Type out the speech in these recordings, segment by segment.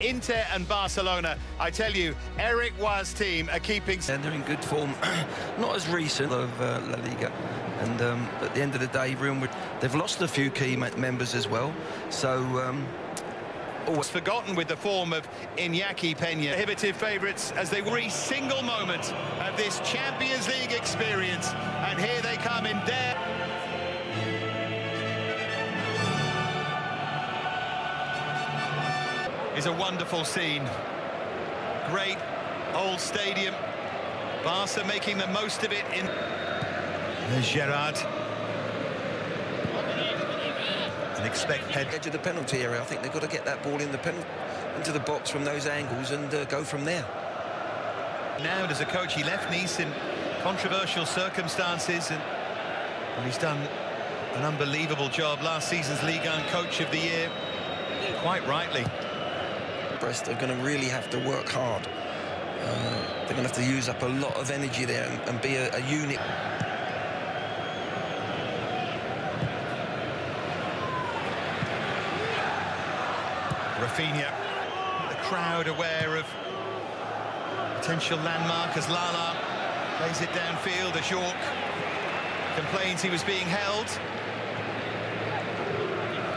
Inter and Barcelona, I tell you, Eric Roy's team are keeping... And they're in good form, not as recent of La Liga. And at the end of the day, Real Madrid, they've lost a few key members as well. So... always forgotten with the form of Iñaki Peña. Prohibitive favourites as they every single moment of this Champions League experience. And here they come in there. Is a wonderful scene. Great old stadium. Barca making the most of it in... There's Gerrard. And expect edge of the penalty area. I think they've got to get that ball in the into the box from those angles and go from there. Now, as a coach, he left Nice in controversial circumstances, and he's done an unbelievable job. Last season's Ligue 1 Coach of the Year, quite rightly. Brest are going to really have to work hard. They're going to have to use up a lot of energy there and be a unit. Rafinha, the crowd aware of potential landmark as Lala plays it downfield as York complains he was being held.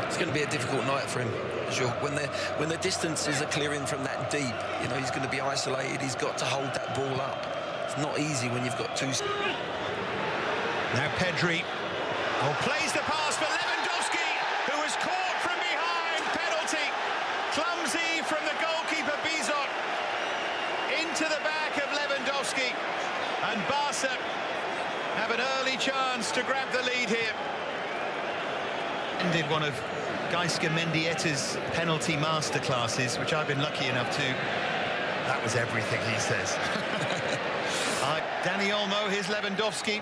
It's going to be a difficult night for him, York. When the distances are clearing from that deep, you know, he's going to be isolated. He's got to hold that ball up. It's not easy when you've got two. Now Pedri, plays the pass for Lewandowski, who was caught from behind. Penalty. Clumsy from the goalkeeper, Bizot, into the back of Lewandowski. And Barca have an early chance to grab the lead here. Ended one of Gaisca Mendieta's penalty masterclasses, which I've been lucky enough to... That was everything, he says. Dani Olmo, here's Lewandowski.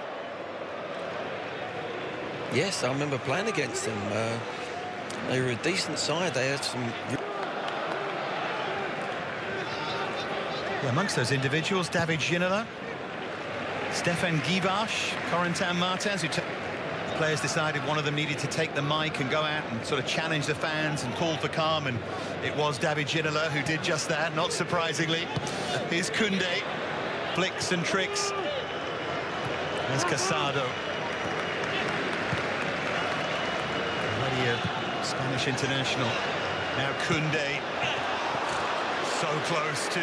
Yes, I remember playing against them. They were a decent side. They had some... Yeah, amongst those individuals, David Ginola, Stefan Guivarch, Corentin Martins, who players decided one of them needed to take the mic and go out and sort of challenge the fans and call for calm, and it was David Ginola who did just that, not surprisingly. Here's Koundé, flicks and tricks. There's Casado. Already a Spanish international. Now Koundé, so close to...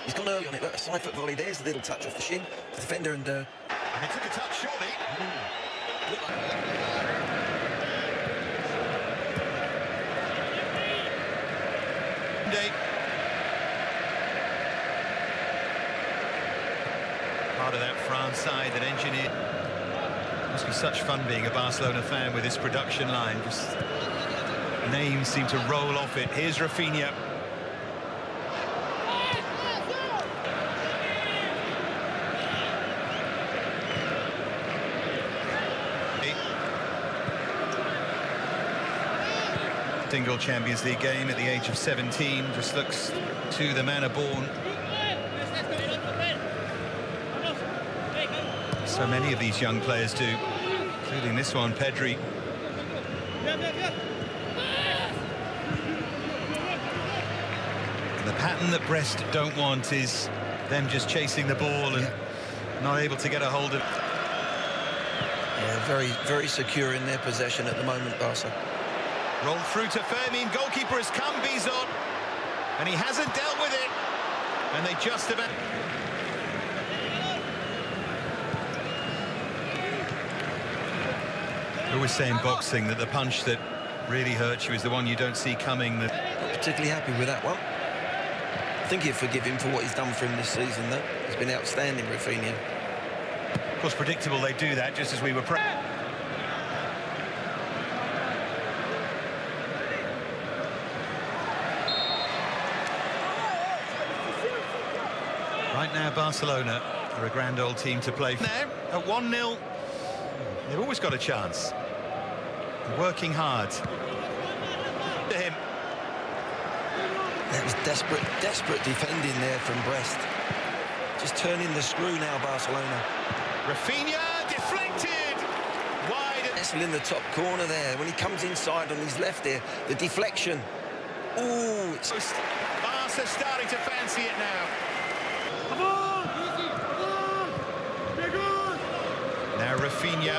He's gone early on it. Look, a side foot volley. There's a little touch off the shin. The defender and... he took a touch, surely. Part of that France side that engineered. Must be such fun being a Barcelona fan with this production line. Just names seem to roll off it. Here's Rafinha. Single Champions League game at the age of 17, just looks to the manner born. So many of these young players do, including this one, Pedri. And the pattern that Brest don't want is them just chasing the ball and not able to get a hold of it. Yeah, very, very secure in their possession at the moment, Barca. Rolled through to Fermin, goalkeeper has come, Bizot, and he hasn't dealt with it, and they just about... I always say in boxing that the punch that really hurts you is the one you don't see coming. Not particularly happy with that one. I think he'd forgive him for what he's done for him this season, though. He's been outstanding, Rafinha. Of course, predictable they do that, just as we were... Right now, Barcelona are a grand old team to play for. Now, at 1-0, they've always got a chance. They're working hard. To him. That was desperate defending there from Brest. Just turning the screw now, Barcelona. Rafinha deflected. Wide. Nessel in the top corner there. When he comes inside on his left there, the deflection. Oh, it's Barca starting to fancy it now. Now Rafinha.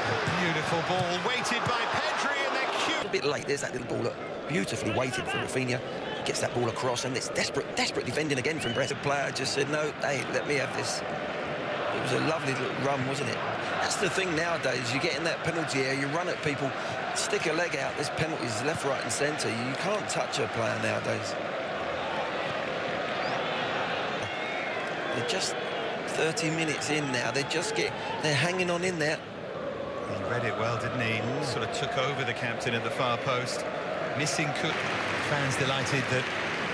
A beautiful ball weighted by Pedri, and they're cute. a bit late. There's that little ball, look, beautifully weighted for Rafinha. Gets that ball across, and it's desperate defending again from Brest. The player just said, no, hey, let me have this. It was a lovely little run, wasn't it? That's the thing nowadays. You get in that penalty area, you run at people, stick a leg out. There's penalties left, right, and centre. You can't touch a player nowadays. They're just 30 minutes in now. They're hanging on in there. He read it well, didn't he? Sort of took over the captain at the far post. Missing Cook. Fans delighted that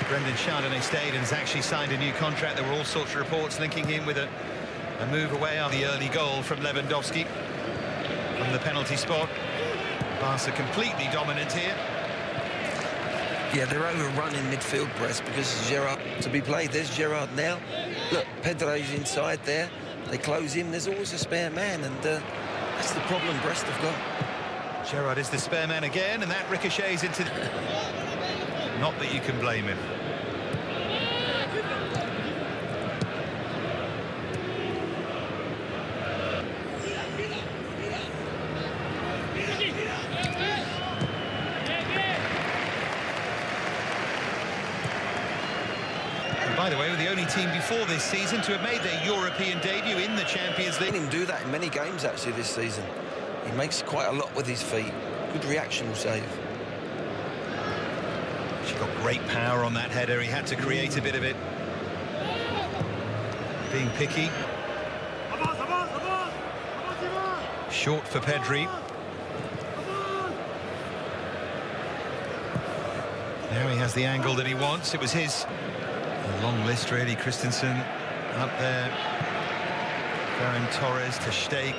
Brendan Chardonnay stayed and has actually signed a new contract. There were all sorts of reports linking him with a move away after the early goal from Lewandowski from the penalty spot. Barca completely dominant here. Yeah, they're overrunning midfield, Brest, because Gerrard to be played. There's Gerrard now. Look, Pedri's inside there. They close him. There's always a spare man, and that's the problem Brest have got. Gerrard is the spare man again, and that ricochets into... Not that you can blame him. And by the way, we're the only team before this season to have made their European debut in the Champions League. I've seen him do that in many games, actually, this season. He makes quite a lot with his feet. Good reactional save. She got great power on that header. He had to create a bit of it. Being picky. Short for Pedri. Now he has the angle that he wants. It was his. A long list, really. Christensen up there. Ferran Torres to Steg.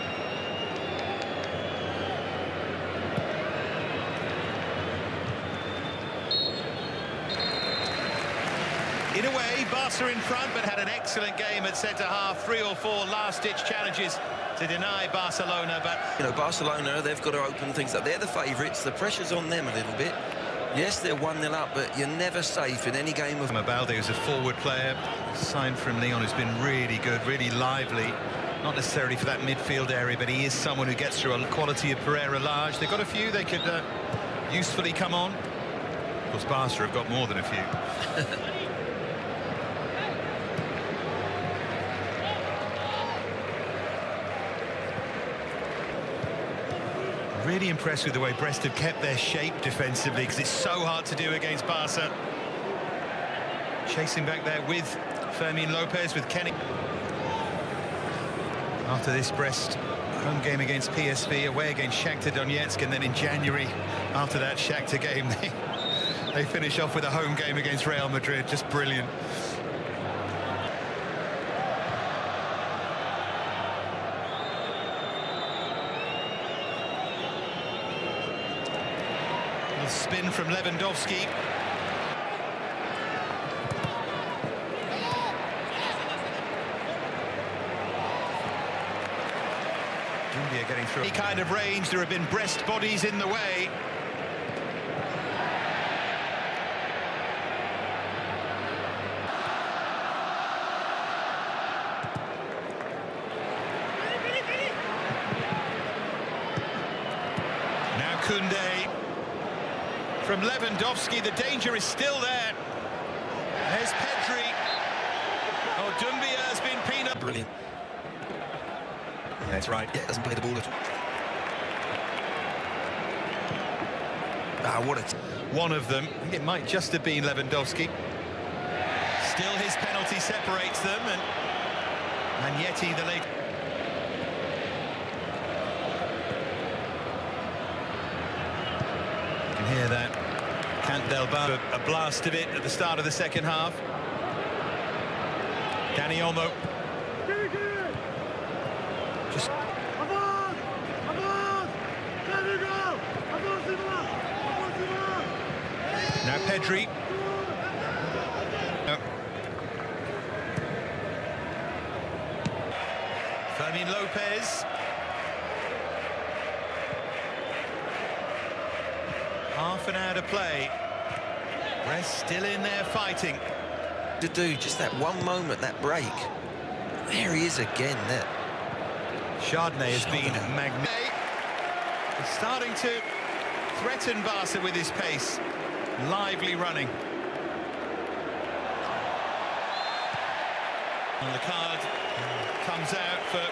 In a way, Barca in front, but had an excellent game at centre-half. 3 or 4 last-ditch challenges to deny Barcelona, but... You know, Barcelona, they've got to open things up. They're the favourites. The pressure's on them a little bit. Yes, they're 1-0 up, but you're never safe in any game of... Mabalde, who's a forward player, signed from Lyon, who's been really good, really lively. Not necessarily for that midfield area, but he is someone who gets through a quality of Pereira large. They've got a few they could usefully come on. Of course, Barca have got more than a few. Really impressed with the way Brest have kept their shape defensively, because it's so hard to do against Barca. Chasing back there with Fermin Lopez, with Kenny. After this Brest home game against PSV, away against Shakhtar Donetsk, and then in January, after that Shakhtar game, they finish off with a home game against Real Madrid. Just brilliant. Spin from Lewandowski. India getting through any kind of range. There have been Brest bodies in the way. Now Koundé. From Lewandowski, the danger is still there. There's Pedri. Oh, Doumbia has been peanut. Brilliant. Yeah, that's right. Yeah, doesn't play the ball at all. Ah, what a... One of them, I think it might just have been Lewandowski. Still his penalty separates them, and Magnetti, the late... Hear that Cant del Bar, a blast of it at the start of the second half. Dani Olmo. Just now Pedri. No. Fermin Lopez. Half an hour to play. Brest still in there fighting. To do just that one moment, that break. There he is again. There. Chardonnay has been magnificent. He's starting to threaten Barca with his pace. Lively running. And the card comes out for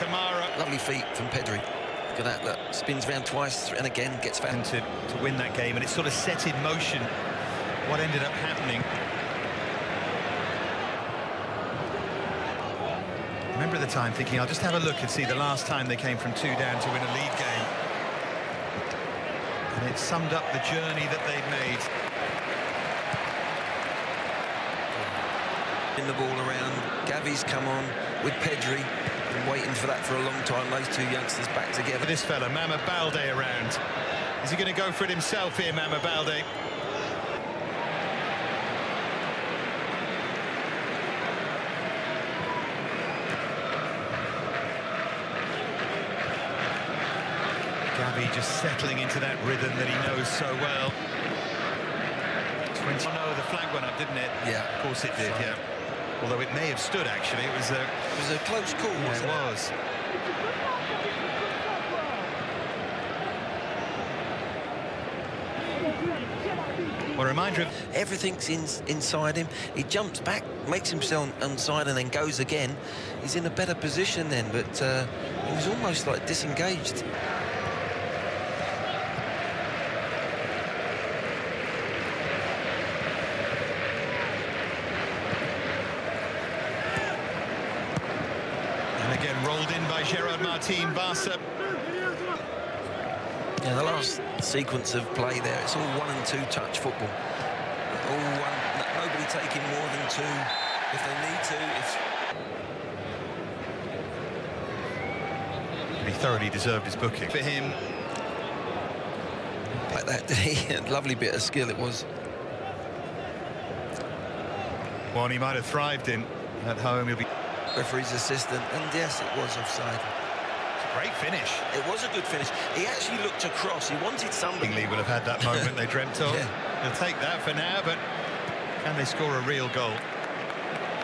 Kamara. Lovely feet from Pedri. Look at that, look. Spins round twice and again gets found. To win that game, and it sort of set in motion what ended up happening. I remember at the time thinking, I'll just have a look and see the last time they came from 2 down to win a league game. And it summed up the journey that they'd made. In the ball around, Gavi's come on with Pedri. Been waiting for that for a long time, those two youngsters back together. This fella, Mama Balde, around. Is he going to go for it himself here, Mama Balde? Gavi just settling into that rhythm that he knows so well. 20. Oh no, the flag went up, didn't it? Yeah. Of course it did, yeah. Although it may have stood, actually. It was a close call, wasn't it? It was. Well, a reminder of... Everything's inside him. He jumps back, makes himself onside and then goes again. He's in a better position then, but he was almost like disengaged. And again, rolled in by Gerard Martin, Barca. Yeah, the last sequence of play there, it's all 1 and 2 touch football. All one, nobody taking more than 2 if they need to. He thoroughly deserved his booking. For him, Like that, did he? Lovely bit of skill it was. one he might have thrived in at home. He'll be... Referee's assistant, and yes, it was offside. Great finish. It was a good finish. He actually looked across. He wanted somebody. Lee will have had that moment they dreamt of. Yeah. They'll take that for now, but can they score a real goal?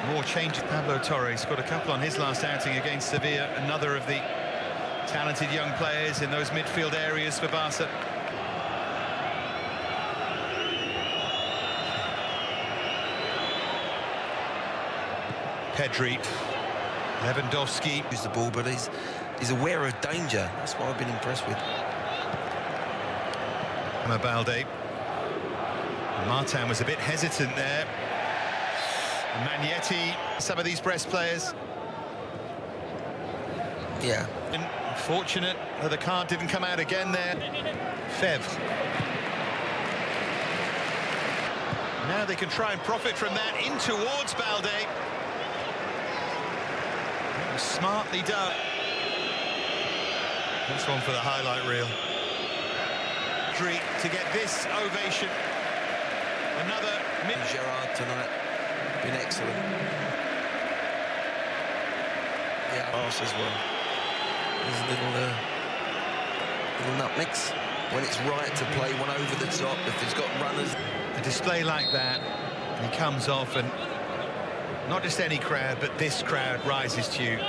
More changes. Pablo Torres scored a couple on his last outing against Sevilla. Another of the talented young players in those midfield areas for Barca. Pedri, Lewandowski. Use the ball, but he's aware of danger. That's what I've been impressed with. Balde. Martin was a bit hesitant there. Magnetti, some of these Brest players. Yeah. Unfortunate that the card didn't come out again there. Fevre. Now they can try and profit from that in towards Balde. Smartly done. That's one for the highlight reel. To get this ovation. Another mid. Gerard tonight been excellent. Yeah, pass as well. There's a little nutmegs when it's right to play one over the top. If he's got runners, a display like that, and he comes off, and not just any crowd, but this crowd rises to you.